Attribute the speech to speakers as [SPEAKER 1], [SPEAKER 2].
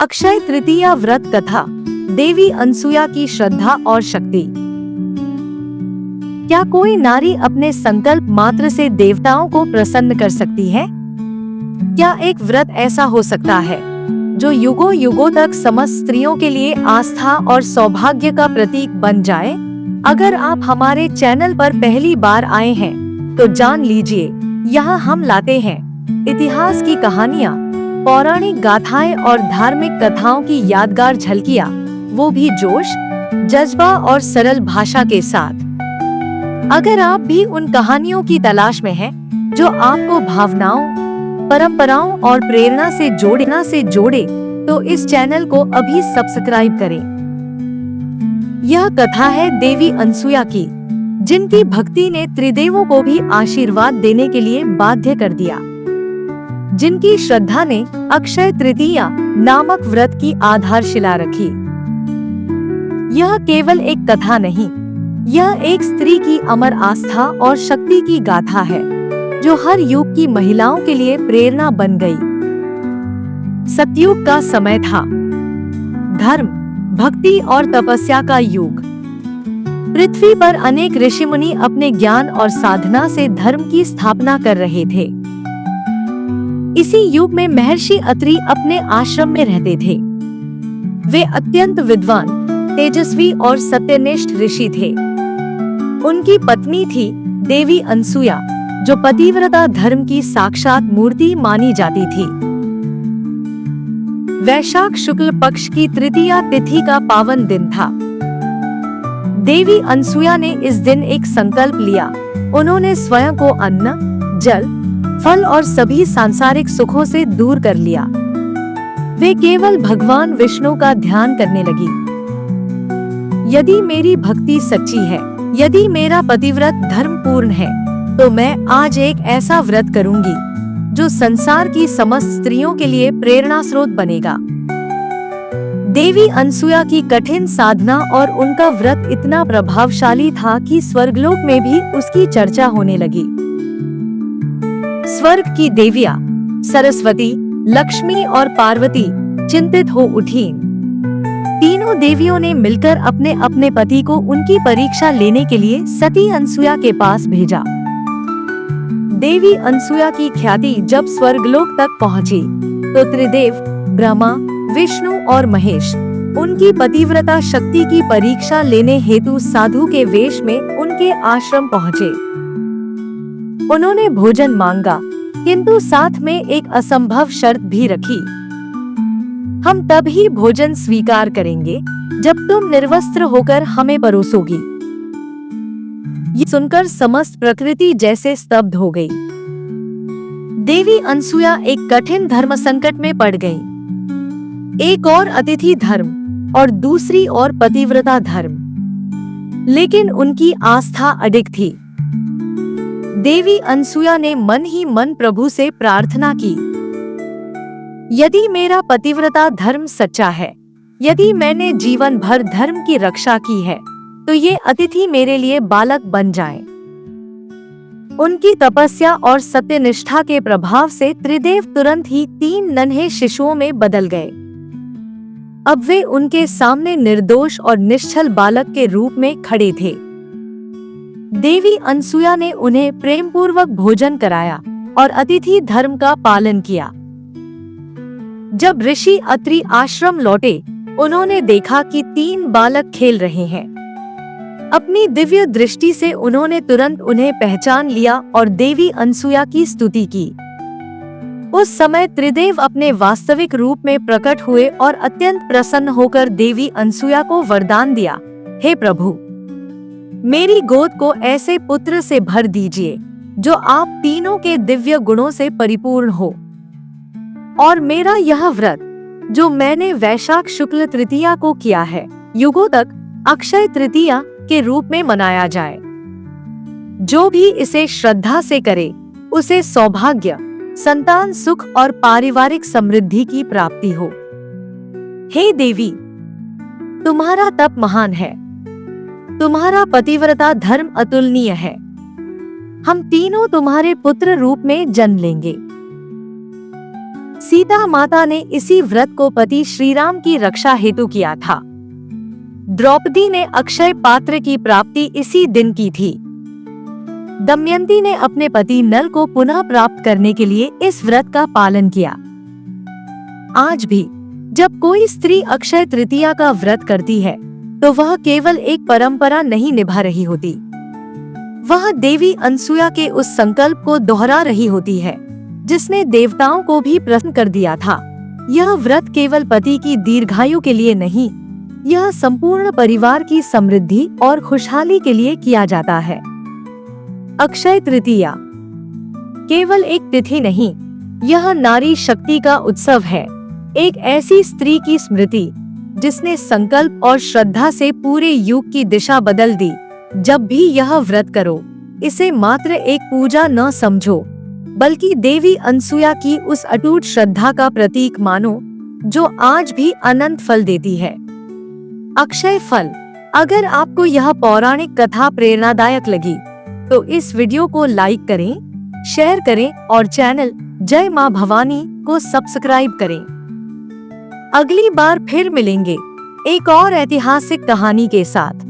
[SPEAKER 1] अक्षय तृतीया व्रत कथा, देवी अनसुया की श्रद्धा और शक्ति। क्या कोई नारी अपने संकल्प मात्र से देवताओं को प्रसन्न कर सकती है? क्या एक व्रत ऐसा हो सकता है जो युगों युगों तक समस्त स्त्रियों के लिए आस्था और सौभाग्य का प्रतीक बन जाए? अगर आप हमारे चैनल पर पहली बार आए हैं तो जान लीजिए, यहाँ हम लाते हैं इतिहास की कहानियाँ, पौराणिक गाथाएं और धार्मिक कथाओं की यादगार झलकियाँ, वो भी जोश, जज्बा और सरल भाषा के साथ। अगर आप भी उन कहानियों की तलाश में हैं जो आपको भावनाओं, परंपराओं और प्रेरणा से जोड़े, तो इस चैनल को अभी सब्सक्राइब करें। यह कथा है देवी अनसुया की, जिनकी भक्ति ने त्रिदेवों को भी आशीर्वाद देने के लिए बाध्य कर दिया, जिनकी श्रद्धा ने अक्षय तृतीया नामक व्रत की आधारशिला रखी। यह केवल एक कथा नहीं, यह एक स्त्री की अमर आस्था और शक्ति की गाथा है, जो हर युग की महिलाओं के लिए प्रेरणा बन गई। सतयुग का समय था, धर्म, भक्ति और तपस्या का युग। पृथ्वी पर अनेक ऋषिमुनि अपने ज्ञान और साधना से धर्म की स्थापना कर रहे थे। इसी युग में महर्षि अत्रि अपने आश्रम में रहते थे। वे अत्यंत विद्वान, तेजस्वी और सत्यनिष्ठ ऋषि थे। उनकी पत्नी थी देवी अनसुया, जो पतिव्रता धर्म की साक्षात मूर्ति मानी जाती थी। वैशाख शुक्ल पक्ष की तृतीया तिथि का पावन दिन था। देवी अनसुया ने इस दिन एक संकल्प लिया। उन्होंने स्वयं को अन्न, जल, फल और सभी सांसारिक सुखों से दूर कर लिया। वे केवल भगवान विष्णु का ध्यान करने लगी। यदि मेरी भक्ति सच्ची है, यदि मेरा पतिव्रत धर्म पूर्ण है, तो मैं आज एक ऐसा व्रत करूंगी जो संसार की समस्त स्त्रियों के लिए प्रेरणा स्रोत बनेगा। देवी अनसुया की कठिन साधना और उनका व्रत इतना प्रभावशाली था कि स्वर्गलोक में भी उसकी चर्चा होने लगी। स्वर्ग की देवियां सरस्वती, लक्ष्मी और पार्वती चिंतित हो उठीं। तीनों देवियों ने मिलकर अपने अपने पति को उनकी परीक्षा लेने के लिए सती अनसुया के पास भेजा। देवी अनसुया की ख्याति जब स्वर्गलोक तक पहुंची, तो त्रिदेव ब्रह्मा, विष्णु और महेश उनकी पतिव्रता शक्ति की परीक्षा लेने हेतु साधु के वेश में उनके आश्रम पहुँचे। उन्होंने भोजन मांगा, किंतु साथ में एक असंभव शर्त भी रखी। हम तब ही भोजन स्वीकार करेंगे जब तुम निर्वस्त्र होकर हमें परोसोगी। ये सुनकर समस्त प्रकृति जैसे स्तब्ध हो गई। देवी अनसुया एक कठिन धर्म संकट में पड़ गई। एक और अतिथि धर्म और दूसरी ओर पतिव्रता धर्म, लेकिन उनकी आस्था अडिग थी। देवी अनसुया ने मन ही मन प्रभु से प्रार्थना की, यदि मेरा पतिव्रता धर्म सच्चा है, यदि मैंने जीवन भर धर्म की रक्षा की है, तो ये अतिथि मेरे लिए बालक बन जाएं। उनकी तपस्या और सत्यनिष्ठा के प्रभाव से त्रिदेव तुरंत ही 3 नन्हे शिशुओं में बदल गए। अब वे उनके सामने निर्दोष और निश्चल बालक के रूप में खड़े थे। देवी अनसुया ने उन्हें प्रेम पूर्वक भोजन कराया और अतिथि धर्म का पालन किया। जब ऋषि अत्रि आश्रम लौटे, उन्होंने देखा कि 3 बालक खेल रहे हैं। अपनी दिव्य दृष्टि से उन्होंने तुरंत उन्हें पहचान लिया और देवी अनसुया की स्तुति की। उस समय त्रिदेव अपने वास्तविक रूप में प्रकट हुए और अत्यंत प्रसन्न होकर देवी अनसुया को वरदान दिया, हे प्रभु, मेरी गोद को ऐसे पुत्र से भर दीजिए जो आप तीनों के दिव्य गुणों से परिपूर्ण हो, और मेरा यह व्रत जो मैंने वैशाख शुक्ल तृतीया को किया है, युगों तक अक्षय तृतीया के रूप में मनाया जाए। जो भी इसे श्रद्धा से करे, उसे सौभाग्य, संतान सुख और पारिवारिक समृद्धि की प्राप्ति हो। हे देवी, तुम्हारा तप महान है, तुम्हारा पतिव्रता धर्म अतुलनीय है। हम तीनों तुम्हारे पुत्र रूप में जन्म लेंगे। सीता माता ने इसी व्रत को पति श्री राम की रक्षा हेतु किया था। द्रौपदी ने अक्षय पात्र की प्राप्ति इसी दिन की थी। दमयंती ने अपने पति नल को पुनः प्राप्त करने के लिए इस व्रत का पालन किया। आज भी जब कोई स्त्री अक्षय तृतीया का व्रत करती है तो वह केवल एक परंपरा नहीं निभा रही होती, वह देवी अनसुया के उस संकल्प को दोहरा रही होती है जिसने देवताओं को भी प्रसन्न कर दिया था। यह व्रत केवल पति की दीर्घायु के लिए नहीं, यह संपूर्ण परिवार की समृद्धि और खुशहाली के लिए किया जाता है। अक्षय तृतीया केवल एक तिथि नहीं, यह नारी शक्ति का उत्सव है। एक ऐसी स्त्री की स्मृति जिसने संकल्प और श्रद्धा से पूरे युग की दिशा बदल दी। जब भी यह व्रत करो, इसे मात्र एक पूजा न समझो, बल्कि देवी अनसुया की उस अटूट श्रद्धा का प्रतीक मानो जो आज भी अनंत फल देती है। अक्षय फल। अगर आपको यह पौराणिक कथा प्रेरणादायक लगी तो इस वीडियो को लाइक करें, शेयर करें और चैनल जय मां भवानी को सब्सक्राइब करें। अगली बार फिर मिलेंगे एक और ऐतिहासिक कहानी के साथ।